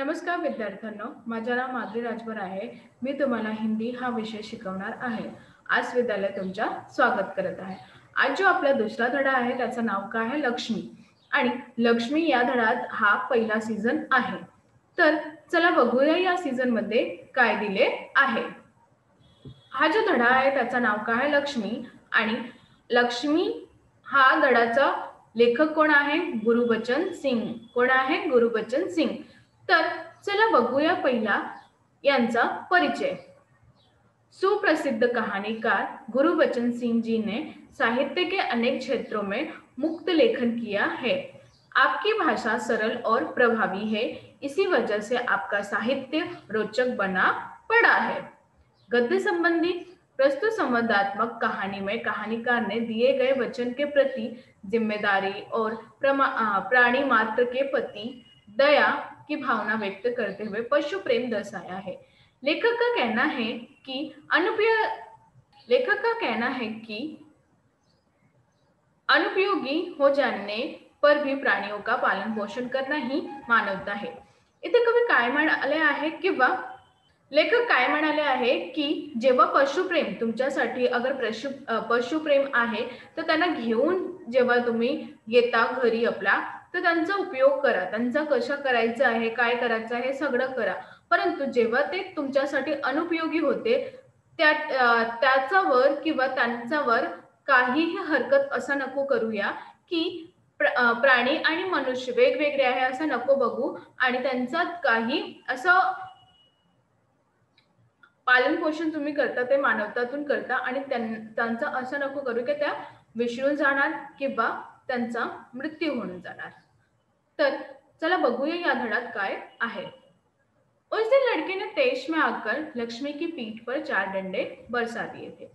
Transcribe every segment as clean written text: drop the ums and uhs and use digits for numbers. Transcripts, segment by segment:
नमस्कार विद्यार्थ्यांनो, माझे नाव माधुरी राजभर आहे. मी तुम्हाला हिंदी हा विषय शिकवणार आहे. आज विद्यालय तुमच्या स्वागत करत आहे. आज जो आपला दुसरा धडा आहे त्याचं नाव काय आहे? लक्ष्मी. आणि लक्ष्मी या धड्यात हा पहिला सीझन आहे. तर चला बघूया या सीझन मध्ये काय दिले आहे. हा जो धडा आहे त्याचं नाव काय आहे? लक्ष्मी. आणि लक्ष्मी हा धड्याचा लेखक कोण आहे? गुरुबचन सिंग. कोण आहे? गुरुबचन सिंग. तर चला बघूया पहिला यांचा परिचय. सुप्रसिद्ध कहानीकार गुरुबचन सिंह जी ने साहित्य के अनेक क्षेत्रों में मुक्त लेखन किया है। आपकी भाषा सरल और प्रभावी है, इसी वजह से आपका साहित्य रोचक बना पड़ा है। गद्य संबंधी प्रस्तुत संवादात्मक कहानी में कहानीकार ने दिए गए वचन के प्रति जिम्मेदारी और प्राणी मात्र के प्रति दया की भावना व्यक्त करते हुए पशु प्रेम दर्शाया है। लेखक का कहना है कि अनुपयोगी हो जाने पर भी प्राणियों का पालन पोषण करना ही मानवता है। इथे कवी काय म्हणाले आहे किंवा लेखक काय म्हणाले आहे की जेव्हा पशुप्रेम तुमच्यासाठी अगर पशुप्रेम आहे तर त्यांना घेऊन जेव्हा तुम्ही येता घरी आपला तर त्यांचा उपयोग करा, त्यांचा कशा करायचं आहे, काय करायचं आहे, सगळं करा. परंतु जेव्हा ते तुमच्यासाठी अनुपयोगी होते त्याच्यावर किंवा त्यांच्यावर काहीही हरकत असं नको करूया की प्राणी आणि मनुष्य वेगवेगळे आहे असं नको बघू आणि त्यांचा काही असं पालन पोषण तुम्ही करता ते मानवतातून करता आणि त्यांचा असं नको करू की त्या विसरून जाणार किंवा त्यांचा मृत्यू होऊन जाणार. तर चला बघूया या धड्यात काय आहे. उस दिन लड़के ने तेज में आकर लक्ष्मी की पीठ पर 4 डंडे बरसा दिए थे.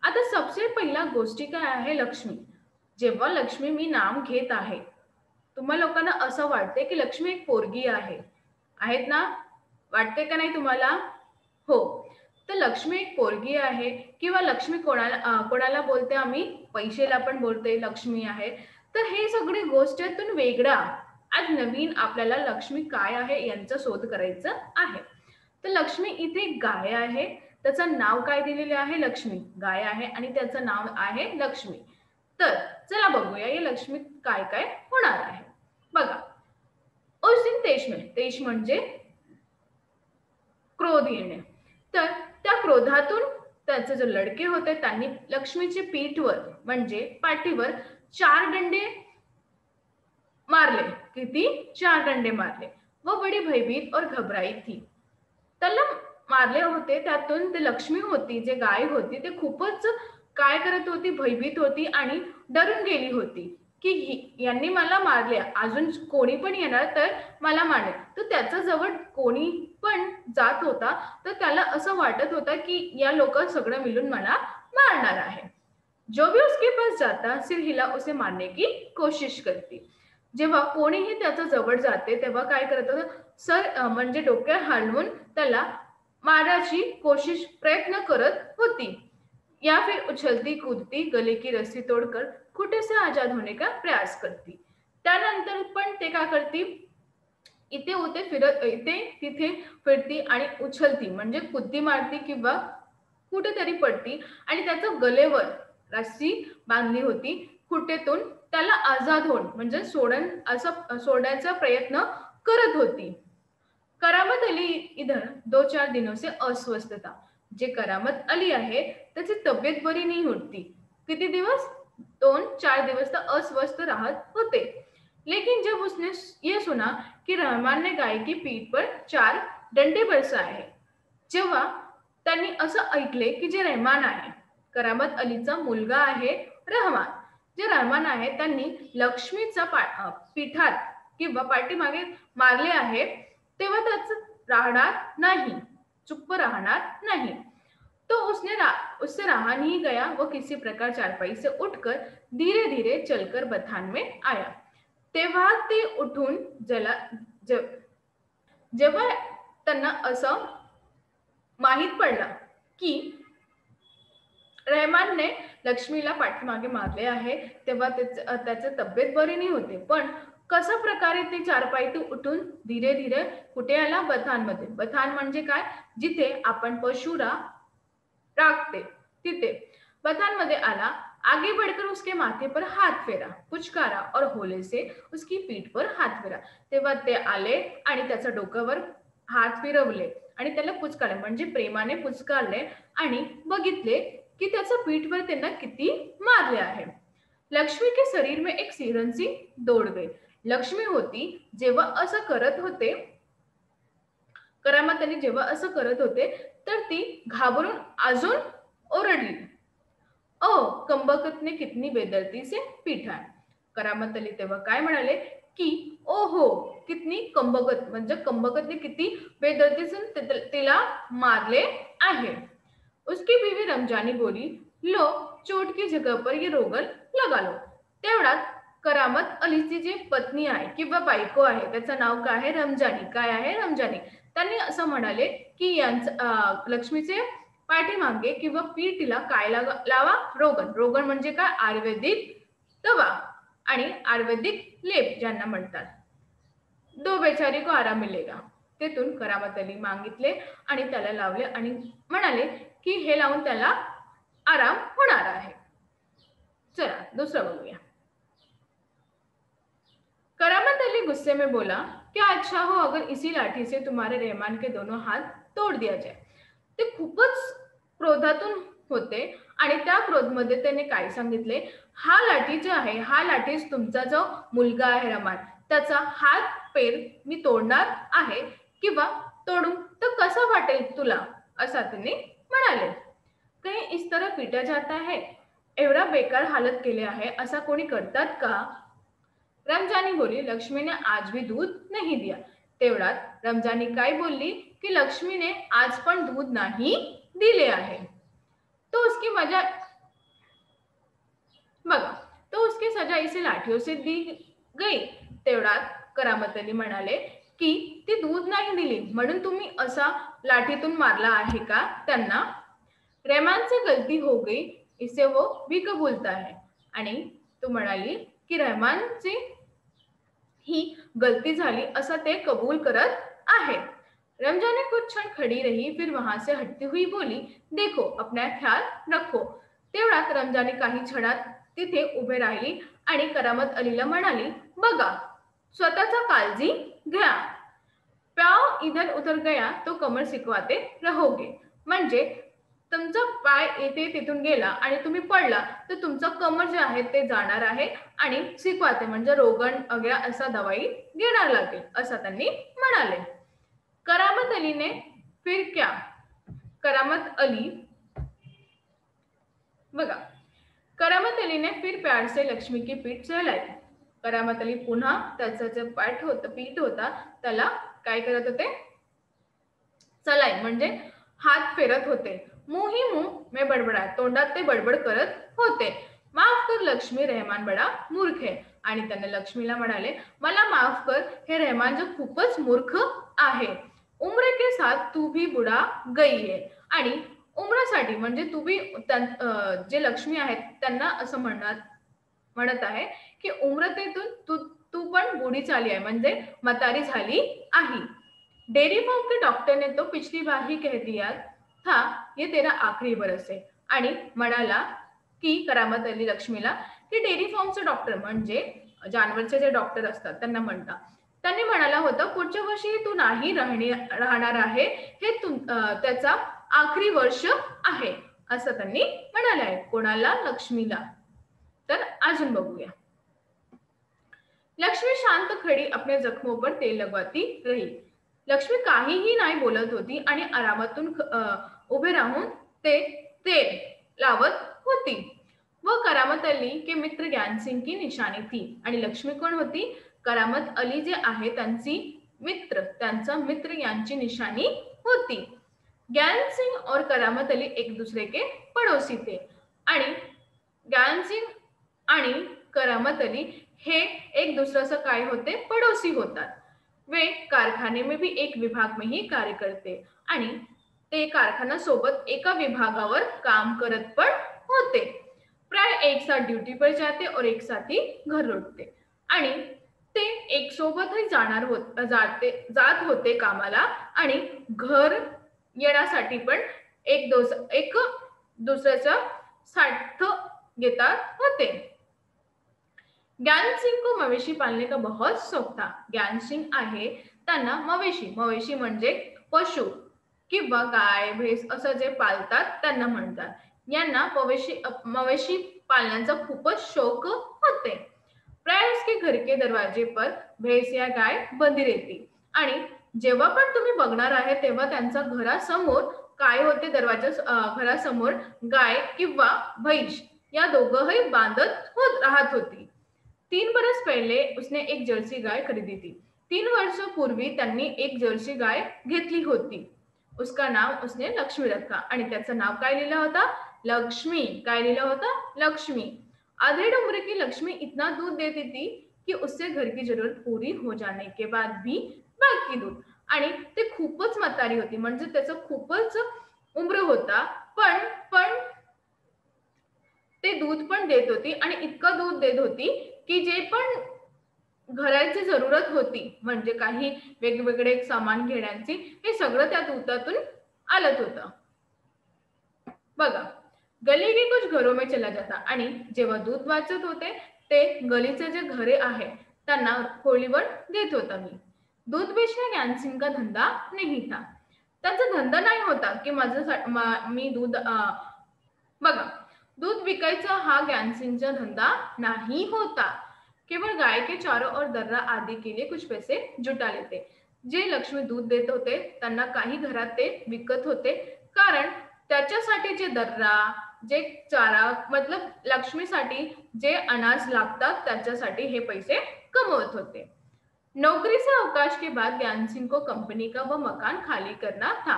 आता सबसे पहिला गोष्टी काय आहे? लक्ष्मी. जेव्हा लक्ष्मी मी नाम घेत आहे, तुम्हा लोकांना असं वाटते की लक्ष्मी एक पोरगी आहे, आहेत ना? वाटते का नाही तुम्हाला? हो. तर लक्ष्मी एक पोरगी आहे किंवा लक्ष्मी कोणाला बोलते आम्ही? पैशाला पण बोलते लक्ष्मी आहे. तर हे सगळी गोष्टीतून वेगळा आज नवीन आपल्याला लक्ष्मी काय आहे यांचा शोध करायचा आहे. तर लक्ष्मी इथे एक गाय आहे, त्याचं नाव काय दिलेले आहे? लक्ष्मी. गाय आहे आणि त्याचं नाव आहे लक्ष्मी. तर चला बघूया या लक्ष्मी काय काय होणार आहे. बघा, उस दिन तेज म्हणजे क्रोध येणे. तर त्या क्रोधातून त्याचे जे लडके होते त्यांनी लक्ष्मीची पीठवर म्हणजे पाठीवर 4 डंडे मारले. किती? 4 डंडे मारले. वो बड़ी भयभीत और घबराई थी. त्याला मारले होते त्यातून ते लक्ष्मी होती, जे गाय होती ते खूपच काय करत होती? भयभीत होती आणि डरून गेली होती की यांनी मला मारले, अजून कोणी पण येणार तर मला मारेल. तर त्याच्या जवळ कोणी पण जात होता तर त्याला असं वाटत होतं की या लोक सगळं मिळून मला मारणार आहे. जो भी उसके पास जाता सिर हिला उसे मारने की कोशिश करती. जेव्हा कोणीही त्याच्या जवळ जाते तेव्हा काय करत होतं? म्हणजे डोके हलवून त्याला मारायची प्रयत्न करत होती. या फिर उछलती कूदती गले की रस्सी तोडकर खोटे से आजाद होने का प्रयास करती. त्यानंतर पण ते काय करती? इथे तिथे फिरती आणि उछलती म्हणजे कुद्दी मारती किंवा कुठेतरी पडती आणि त्याच्या गलेवर रस्सी बांधली होती खुटेतून त्याला आजाद होऊन म्हणजे सोडण्याचा प्रयत्न करत होती. करामत अली इधर 2-4 दिनों से अस्वस्थ था. जे करामत अली आहे त्याची तब्येत बरी नाही होती. किती दिवस? 2-4 दिवस तर अस्वस्थ राहत होते. लेकिन जब उसने ये सुना कि रहमान ने गाय की पीठ पर 4 डंडे बरसाए हैं. जेव्हा त्यांनी असं ऐकले की जे रहमान आहे, करामत अलीचा मुलगा आहे रहमान, जे रहमान आहे त्यांनी लक्ष्मीचा पीठात किंवा पाठीमागे मारले आहे तेव्हा त्याच राहणार नाही, चुप राहणार नाही. तो उससे रहा नहीं गया. वो किसी प्रकार चारपाई से उठकर धीरे धीरे चलकर बथान में आया. तेव्हा ते उठून जेव्हा त्यांना असं माहित पडला की रहमानने लक्ष्मीला पाठीमागे मारले आहे तेव्हा त्याची तब्येत बरी नाही होते. पण कशा प्रकारे ते चारपाईतून उठून धीरे धीरे कुठे आला? बथानमध्ये. बथान म्हणजे काय? जिथे आपण पशुरा राखते तिथे। बथानमध्ये आला। आगे बढ़कर उसके माथे पर हात फेरा, पुचकारा और होले से उसकी पीठ पर हात फेरा। तेव्हा ते आले आणि त्याच्या डोक्यावर हात फिरवले आणि त्याला पुचकारले म्हणजे प्रेमाने पुचकारले आणि बघितले की त्याच्या पीठवर त्यांना किती मारले आहे। लक्ष्मी के शरीर में एक सिरन सी दौड़ गई। लक्ष्मी होती जेव्हा असं करत होते, करामत अली जेव्हा असं करत होते तर ती घाबरून अजून ओरडली, ओ कंबकतने कितनी बेदर्दी से पीठा। करामत अली तेव्हा काय म्हणाले की ओहो कितनी कंबकत म्हणजे कंबकतने किती बेदर्दीने तिला मारले आहे। उसकी बीवी रमजानी बोली, लो चोट की जगह पर ये रोगन लगा लो। तेवढ्यात करामत अलीची जी पत्नी आहे किंवा बायको आहे त्याचं नाव काय आहे? रमजानी। काय आहे? रमजानी। त्यांनी असं म्हणाले की लक्ष्मीचे पाठीमागे किंवा पीठीला काय लावा? रोगन। रोगन म्हणजे काय? आयुर्वेदिक दवा आणि आयुर्वेदिक लेप ज्यांना म्हणतात। दो बेचारी को आराम मिलेगा। तेथून करामत अली मागितले आणि त्याला लावले आणि म्हणाले की हे लावून त्याला आराम होणार आहे। चला दुसरं बघूया। करामत अली गुस्से में बोला, क्या अच्छा हो अगर इसी लाठी से तुम्हारे रहमान के दोनों हाथ तोड़ दिया जाए। ते खूपच क्रोधातून होते आणि त्या क्रोधमध्ये त्याने काय सांगितले, हा लाठी जो आहे हा लाठीच तुमचा जो मुलगा आहे रहमान त्याचा हात पेर मी तोडणार आहे किंवा तोडू तर कसं वाटेल तुला, असा त्यांनी म्हणाले। कहीं इस तरह पीटा जाता है, एवढा बेकार हालत केले आहे असा कोणी करतात का? रमजानी बोली, लक्ष्मी ने आज भी दूध नहीं दिया। तेवढ्यात रमजानी काय बोलली की लक्ष्मीने आज पण दूध नाही दिले आहे। तो उसकी मजा बघा, तो उसकी सजा इसे लाठियों से दी गई। तेवढ्यात करामत अली म्हणाले की ती दूध नाही दिली म्हणून तुम्ही असा लाठीतून मारला आहे का त्यांना? रहमान से गलती हो गई इसे वो भी कबूलता है। आणि तो म्हणाली की रहमानची ही गलती झाली असं ते कबूल करत आहे। रमजाने कुछ क्षण खड़ी रही फिर वहां से हटती हुई बोली, देखो अपना ख्याल रखो। तेवढ्यात रमजाने काही क्षणात तिथे उभे राहिली आणि करामत अलीला म्हणाली, बघा स्वतःचा काळजी घ्या। पाव इधर उधर गया तो कमर सिकवाते रहोगे। म्हणजे तुमचा पाय येथे तिथून गेला आणि तुम्ही पडला तर तुमचा कमर जे आहे ते जाणार आहे आणि सिकवाते म्हणजे रोगण वगैरे असा दवाई घेणार लागेल असं त्यांनी म्हणाले। करामत अली ने फिर क्या? करामत अली बघा, करामत अली ने फिर प्यार से लक्ष्मी की पीठ सहलाई। करामत अली पुन्हा त्याचं जे पीठ होता त्याला काय करत होते? चलाई म्हणजे हात फिरत होते। मुंह ही मुंह में बडबडाय, तोंडात ते बडबड करत होते। माफ कर लक्ष्मी, रहमान बडा मूर्ख है। आणि त्याने लक्ष्मीला म्हणाले, मला माफ कर, हे रहमान जो खूपच मूर्ख आहे। उम्र के साथ तू भी बुडा गई है। आणि उम्रसाठी म्हणजे तू भी जे लक्ष्मी आहेत त्यांना असं म्हणत आहे की उम्रतेतून तू तू पण बुडी झाली आहे म्हणजे म्हातारी झाली आहे। डेयरी फार्म के डॉक्टर ने तो पिछली बार ही कह दिया था ये तेरा आखरी बरस है। आणि म्हणाला की करामत अली लक्ष्मीला की डेअरी फार्मचे डॉक्टर म्हणजे जानवरचे जे डॉक्टर असतात त्यांना म्हणतात, त्यांनी म्हणाला होता पुढच्या वर्षी तू नाही राहणार आहे, हे त्याचा आखरी वर्ष आहे असं त्यांनी म्हणाले आहे। कोणाला? लक्ष्मीला। तर अजून बघूया। लक्ष्मी शांत खड़ी अपने जख्मों पर तेल लगवाती रही। लक्ष्मी काहीही नाही बोलत होती आणि आरामातून उभे राहून ते तेल लावत होती। वो करामत अली के मित्र ज्ञान सिंह की निशानी थी। आणि लक्ष्मी कोण होती? करामत अली जे आहे त्यांची मित्र, त्यांचा मित्र यांची निशानी होती। ज्ञान सिंह और करामत अली एक दूसरे के पड़ोसी थे। आणि ज्ञान सिंह आणि करामत अली हे एक दूसरे काय होते? पड़ोसी होतात। वे कारखाने में भी एक विभाग में ही कार्य करते आणि ते कारखाना सोबत एका विभागावर काम करत पण होते। प्राय एक साथ ड्यूटी पर जाते और एक साथ ही घर लौटते। आणि ते एक सोबतही जात होते कामाला आणि घर येण्यासाठी पण एक दुसऱ्याचा साथ घेतात होते. ज्ञान सिंग को मवेशी पालने का बहुत शौक था. ज्ञान सिंग आहे त्यांना मवेशी म्हणजे पशु किंवा गाय म्हैस असं जे पालतात त्यांना म्हणतात. यांना मवेशी पालण्याचा खूपच शौक होते. प्राय उसके घर के दरवाजे पर भैंस या गाय बंदी रहती आणि जेव्हा पण तुम्ही बघणार आहे तेव्हा त्यांच्या घरासमोर काय होते घरासमोर गाय किंवा म्हैस या दोघंही राहत होती. 3 बरस पहले उसने एक जर्सी गाय खरीदी थी. 3 वर्षापूर्वी त्यांनी एक जर्सी गाय घेतली होती. उसका नाव उसने लक्ष्मी रखा आणि त्याचं नाव काय लिहिलं होतं? लक्ष्मी. काय लिहिलं होतं? लक्ष्मी. आधे उम्र की लक्ष्मी इतना दूध देती थी की उससे घर की जरूरत पूरी हो जाने के बाद भी बाकी दूध. आणि ते खूपच म्हातारी होती म्हणजे त्याचं खूपच उम्र होता पण पण ते दूध पण देत होती आणि इतकं दूध देत होती की जे पण घराची जरूरत होती म्हणजे काही वेगवेगळे सामान घेण्याची हे सगळं त्या दुधातून आलत होतं. बघा, गली के कुछ घरों में चला जाता आणि जेव्हा दूध वाचत होते ते गलीचे जे घरे आहे त्यांना खोलीवर देत होता मी. दूध बेचणे ज्ञानसिंग का धंदा नहीं था. त्यांचा धंदा नाही होता की मी दूध बघा, दूध विकायचा हा ज्ञानसिंगचा धंदा नहीं होता. केवळ गाय के चारों और दर्रा आदि के लिए कुछ पैसे जुटा लेते. जे लक्ष्मी दूध देत होते त्यांना काही घरात ते विकत होते कारण त्याच्यासाठी जे दर्रा जे चारा मतलब लक्ष्मीसाठी जे अनाज लागतात त्याच्यासाठी हे पैसे कमवत होते. नौकरी से अवकाश के बाद ज्ञान सिंह को कंपनी का वो मकान खाली करना था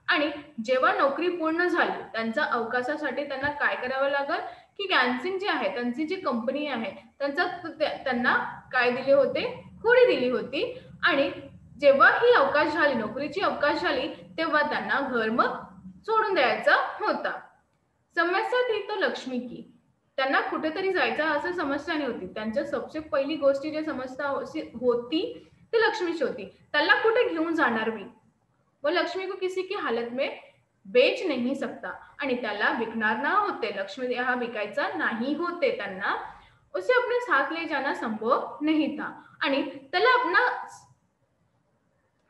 आणि जेव्हा नोकरी पूर्ण झाली त्यांच्या अवकाशासाठी त्यांना काय करावं लागल की ज्ञानसिंग जे आहे त्यांची जी कंपनी आहे त्यांना काय दिले होते? खोडी दिली होती आणि जेव्हा ही नोकरीची अवकाश झाली तेव्हा त्यांना घर मग सोडून द्यायचा होता. समस्या थी तो लक्ष्मी की. त्यांना कुठेतरी जायचं असं समस्या नाही होती. त्यांच्या सबसे पहिली गोष्टी जी समस्या होती ती लक्ष्मीची होती. त्याला कुठे घेऊन जाणार मी? वो लक्ष्मी को किसी की हालत में बेच नहीं सकता आणि त्याला विकणार ना होते. लक्ष्मी हा विकायचा नाही होते त्यांना. उसे अपने साथ ले जाना संभव नहीं था आणि त्याला अपना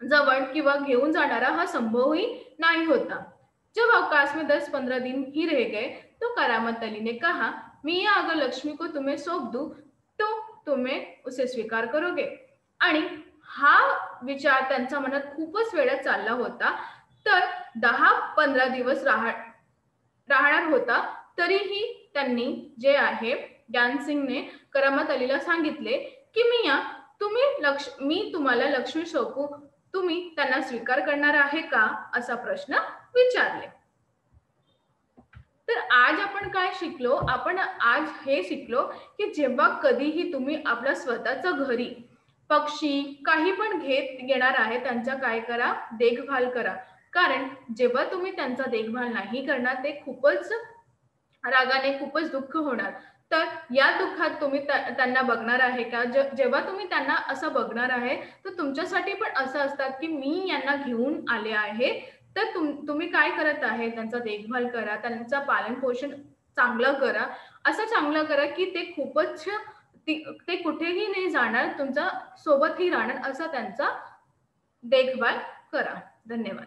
जवळ किंवा घेऊन जाणारा हा संभवही नाही होता. जब अवकाश में 10-15 दिन ही रह गए तो करामत अली ने कहा, मियाँ अगर लक्ष्मी को तुम्हें सौंप दूं तो तुम्हें उसे स्वीकार करोगे? आणि हा विचार त्यांच्या मनात खूपच वेळा चालला होता. तर 10-15 दिवस राहणार होता तरीही त्यांनी जे आहे ज्ञानसिंगने करामत अलीला सांगितले की मियाँ मी तुम्हाला लक्ष्मी सौंपू, तुम्ही त्यांना स्वीकार करणार आहे का? असा प्रश्न विचारले. तर आज आपण काय शिकलो? आपण आज हे शिकलो की जेव्हा कधीही तुम्ही आपल्या स्वतःच्या घरी पक्षी काही पण येणार आहे त्यांचा काय करा? देखभाल करा. कारण जेव्हा तुम्ही त्यांचा देखभाल नाही करणार ते खूपच रागाने खूपच दुःख होणार. तर या दुःखात तुम्ही त्यांना बघणार आहे का? जेव्हा तुम्ही त्यांना असं बघणार आहे तर तुमच्यासाठी पण असं असतात की मी यांना घेऊन आले आहे तर तुम्ही काय करत आहे? त्यांचा देखभाल करा, त्यांचं पालन पोषण चांगलं करा. असं चांगलं करा की ते कुठेही नाही जाणार, तुमच्या सोबतही राहणार असा त्यांचा देखभाल करा. धन्यवाद.